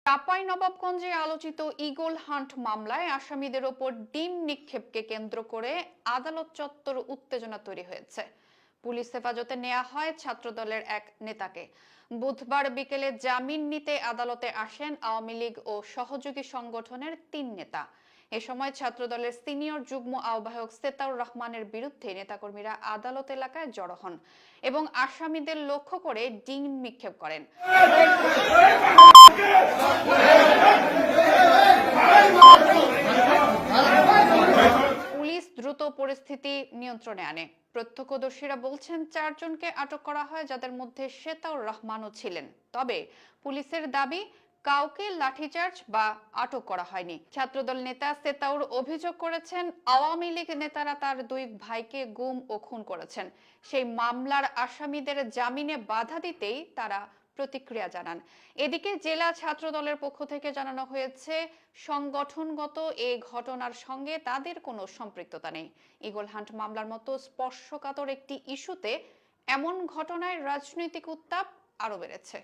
চাঁপাইনবাবগঞ্জে আলোচিত eagle hunt মামলায় আসামিদের ওপর ডিম নিক্ষেপকে কেন্দ্র করে আদালত চত্বর উত্তেজনা তৈরি হয়েছে। পুলিশ হেফাজতে নেওয়া হয় ছাত্রদলের এক নেতাকে। বুধবার বিকেলে জামিন নিতে আদালতে আসেন আওয়ামী লীগ ও সহযোগী সংগঠনের ৩ নেতা। এ সময় ছাত্রদলের সিনিয়র যুগ্ম আহ্বায়ক সেতাউর রহমানের বিরুদ্ধে নেতাকর্মীরা আদালত এলাকায় জড়ো হন এবং আসামিদের লক্ষ্য করে ডিম নিক্ষেপ করেন। পুলিশ দ্রুত পরিস্থিতি নিয়ন্ত্রণে আনে। প্রত্যক্ষদর্শীরা বলছেন ৪ জনকে আটক করা হয়, যাদের মধ্যে সেতাউর রহমানও ছিলেন। তবে পুলিশের দাবি কাউকে লাঠিচার্জ বা আটক করা হয়নি। ছাত্রদল নেতা সেতাউর অভিযোগ করেছেন আওয়ামী লীগ নেতারা তার ২ ভাইকে গুম ও খুন করেছেন। সেই মামলার আসামিদের জামিনে বাধা দিতেই তারা প্রতিক্রিয়া জানান। এদিকে জেলা ছাত্রদলের পক্ষ থেকে জানানো হয়েছে সংগঠনগত এই ঘটনার সঙ্গে তাদের কোনো সম্পৃক্ততা নেই। ঈগল হান্ট মামলার মতো স্পর্শকাতর একটি ইস্যুতে এমন ঘটনায় রাজনৈতিক উত্তাপ আরো বেড়েছে।